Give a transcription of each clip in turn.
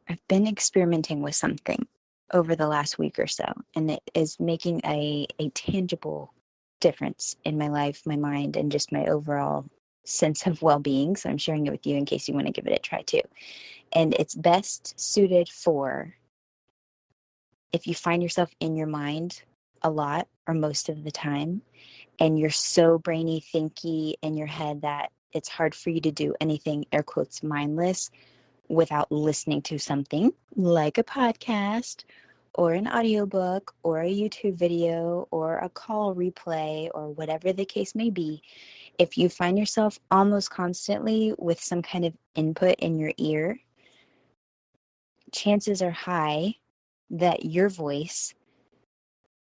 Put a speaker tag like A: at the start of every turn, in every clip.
A: I've been experimenting with something over the last week or so, and it is making a tangible difference in my life, my mind, and just my overall sense of well-being. So I'm sharing it with you in case you want to give it a try too. And it's best suited for if you find yourself in your mind a lot or most of the time, and you're so brainy, thinky in your head that it's hard for you to do anything, air quotes, mindless without listening to something like a podcast or an audiobook or a YouTube video or a call replay or whatever the case may be. If you find yourself almost constantly with some kind of input in your ear, chances are high that your voice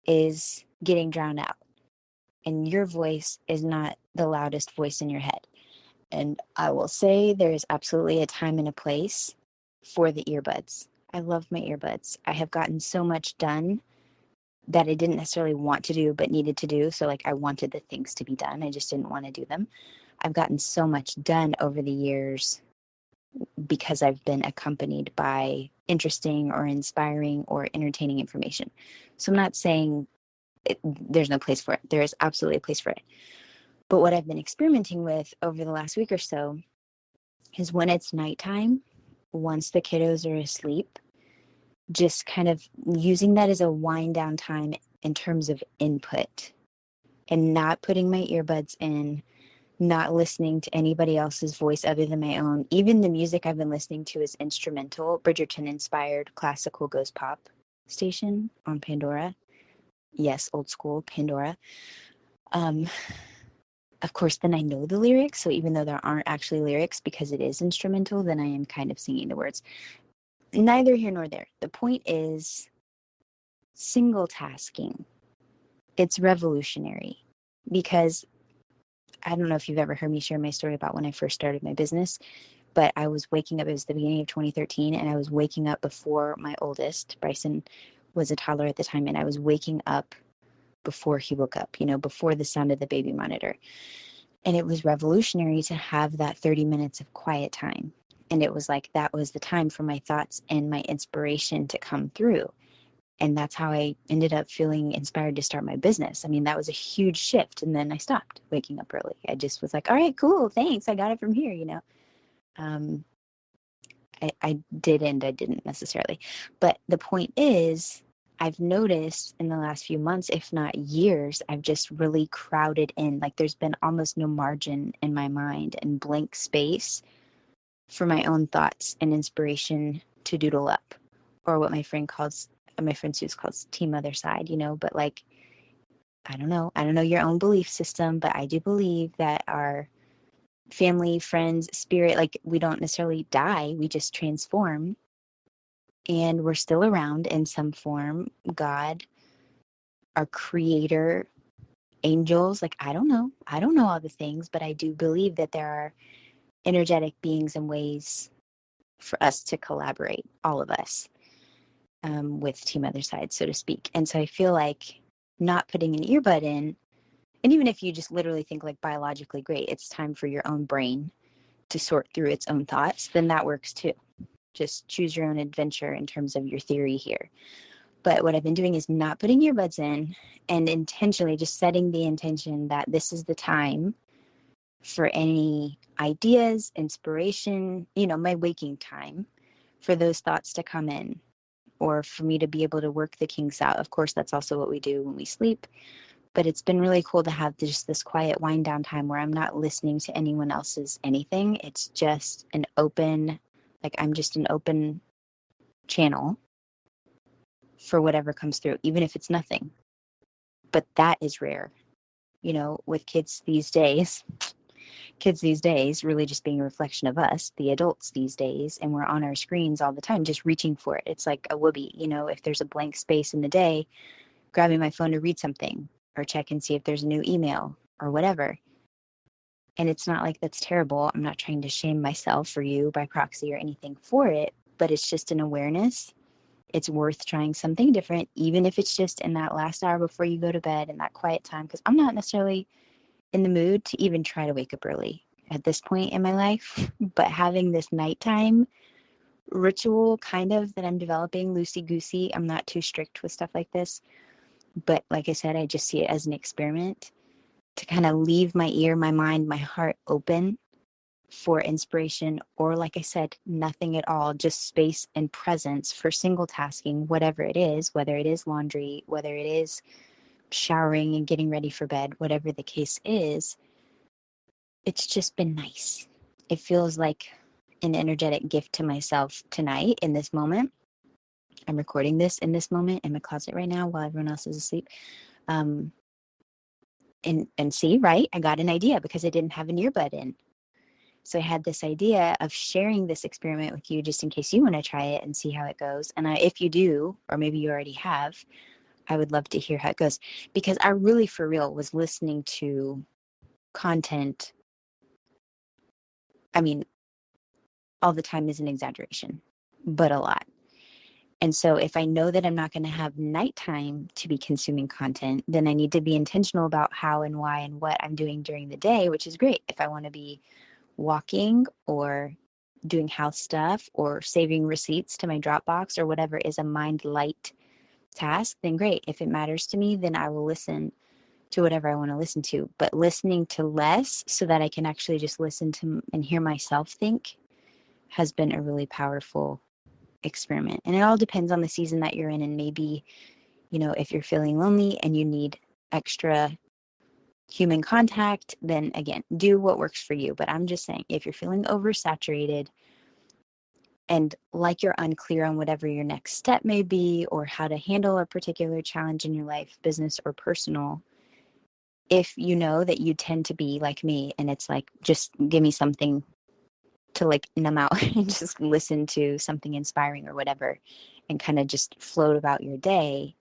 A: is getting drowned out, and your voice is not the loudest voice in your head. And I will say there is absolutely a time and a place for the earbuds. I love my earbuds. I have gotten so much done that I didn't necessarily want to do, but needed to do. So like I wanted the things to be done. I just didn't want to do them. I've gotten so much done over the years because I've been accompanied by interesting or inspiring or entertaining information. So I'm not saying there's no place for it. There is absolutely a place for it. But what I've been experimenting with over the last week or so is when it's nighttime, once the kiddos are asleep, just kind of using that as a wind down time in terms of input and not putting my earbuds in, not listening to anybody else's voice other than my own. Even the music I've been listening to is instrumental, Bridgerton inspired classical ghost pop station on Pandora. Yes, old school Pandora. Of course, then I know the lyrics. So even though there aren't actually lyrics because it is instrumental, then I am kind of singing the words. Neither here nor there. The point is single tasking. It's revolutionary because I don't know if you've ever heard me share my story about when I first started my business, but I was waking up, it was the beginning of 2013, and I was waking up before my oldest, Bryson, was a toddler at the time, and I was waking up before he woke up, before the sound of the baby monitor. And it was revolutionary to have that 30 minutes of quiet time. And it was like that was the time for my thoughts and my inspiration to come through. And that's how I ended up feeling inspired to start my business. I mean, that was a huge shift. And then I stopped waking up early. I just was like, all right, cool, thanks. I got it from here. I didn't necessarily. But the point is, I've noticed in the last few months, if not years, I've just really crowded in. Like there's been almost no margin in my mind and blank space for my own thoughts and inspiration to doodle up, or what my friend Suze calls team other side, but like, I don't know your own belief system, but I do believe that our family, friends, spirit, like we don't necessarily die, we just transform. And we're still around in some form. God, our creator, angels, like I don't know all the things, but I do believe that there are energetic beings and ways for us to collaborate, all of us, with Team Other Side, so to speak. And so I feel like not putting an earbud in, and even if you just literally think like biologically, great, it's time for your own brain to sort through its own thoughts, then that works too. Just choose your own adventure in terms of your theory here. But what I've been doing is not putting earbuds in and intentionally just setting the intention that this is the time for any ideas, inspiration, my waking time, for those thoughts to come in or for me to be able to work the kinks out. Of course, that's also what we do when we sleep. But it's been really cool to have just this quiet wind down time where I'm not listening to anyone else's anything. It's just an open, like I'm just an open channel for whatever comes through, even if it's nothing. But that is rare, with kids these days really just being a reflection of us, the adults these days, and we're on our screens all the time, just reaching for it. It's like a whoopee, if there's a blank space in the day, grabbing my phone to read something or check and see if there's a new email or whatever. And it's not like that's terrible. I'm not trying to shame myself or you by proxy or anything for it, but it's just an awareness. It's worth trying something different, even if it's just in that last hour before you go to bed in that quiet time, because I'm not necessarily in the mood to even try to wake up early at this point in my life. But having this nighttime ritual kind of that I'm developing, loosey-goosey. I'm not too strict with stuff like this. But like I said, I just see it as an experiment to kind of leave my ear, my mind, my heart open for inspiration, or like I said, nothing at all, just space and presence for single tasking, whatever it is, whether it is laundry, whether it is showering and getting ready for bed, whatever the case is. It's just been nice. It feels like an energetic gift to myself tonight in this moment. I'm recording this in this moment in my closet right now while everyone else is asleep. And see, right, I got an idea because I didn't have an earbud in. So I had this idea of sharing this experiment with you just in case you want to try it and see how it goes. And if you do, or maybe you already have, I would love to hear how it goes, because I really, for real, was listening to content. I mean, all the time is an exaggeration, but a lot. And so if I know that I'm not going to have nighttime to be consuming content, then I need to be intentional about how and why and what I'm doing during the day, which is great. If I want to be walking or doing house stuff or saving receipts to my Dropbox or whatever is a mind light task, then great. If it matters to me, then I will listen to whatever I want to listen to. But listening to less so that I can actually just listen to and hear myself think has been a really powerful experiment. And it all depends on the season that you're in. And maybe, if you're feeling lonely and you need extra human contact, then again, do what works for you. But I'm just saying, if you're feeling oversaturated and like you're unclear on whatever your next step may be or how to handle a particular challenge in your life, business or personal, if you know that you tend to be like me and it's like, just give me something to like numb out and just listen to something inspiring or whatever and kind of just float about your day,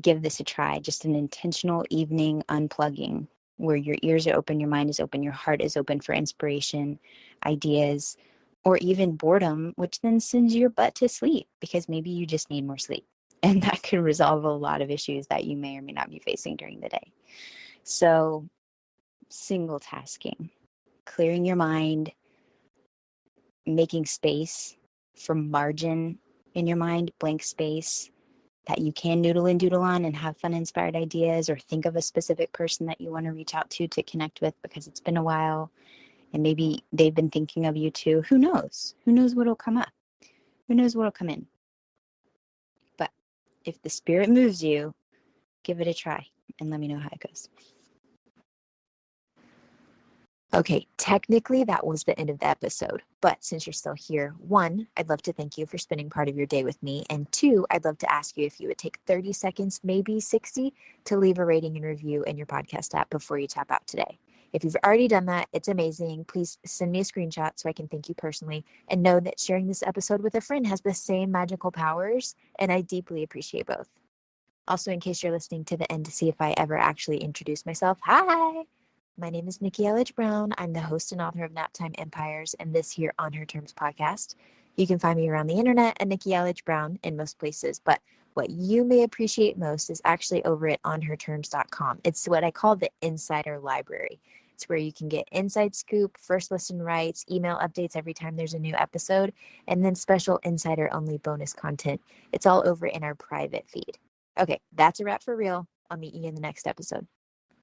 A: give this a try. Just an intentional evening unplugging where your ears are open, your mind is open, your heart is open for inspiration, ideas, or even boredom, which then sends your butt to sleep because maybe you just need more sleep. And that could resolve a lot of issues that you may or may not be facing during the day. So single tasking, clearing your mind, making space for margin in your mind, blank space that you can noodle and doodle on and have fun, inspired ideas, or think of a specific person that you want to reach out to connect with because it's been a while and maybe they've been thinking of you too. Who knows? Who knows what'll come up? Who knows what'll come in? But if the spirit moves you, give it a try and let me know how it goes. Okay, technically that was the end of the episode, but since you're still here, 1, I'd love to thank you for spending part of your day with me, and 2, I'd love to ask you if you would take 30 seconds, maybe 60, to leave a rating and review in your podcast app before you tap out today. If you've already done that, it's amazing. Please send me a screenshot so I can thank you personally, and know that sharing this episode with a friend has the same magical powers, and I deeply appreciate both. Also, in case you're listening to the end to see if I ever actually introduce myself, hi! My name is Nikki Elledge Brown. I'm the host and author of Naptime Empires and this here On Her Terms podcast. You can find me around the internet at Nikki Elledge Brown in most places, but what you may appreciate most is actually over at onherterms.com. It's what I call the insider library. It's where you can get inside scoop, first listen rights, email updates every time there's a new episode, and then special insider only bonus content. It's all over in our private feed. Okay, that's a wrap for real. I'll meet you in the next episode.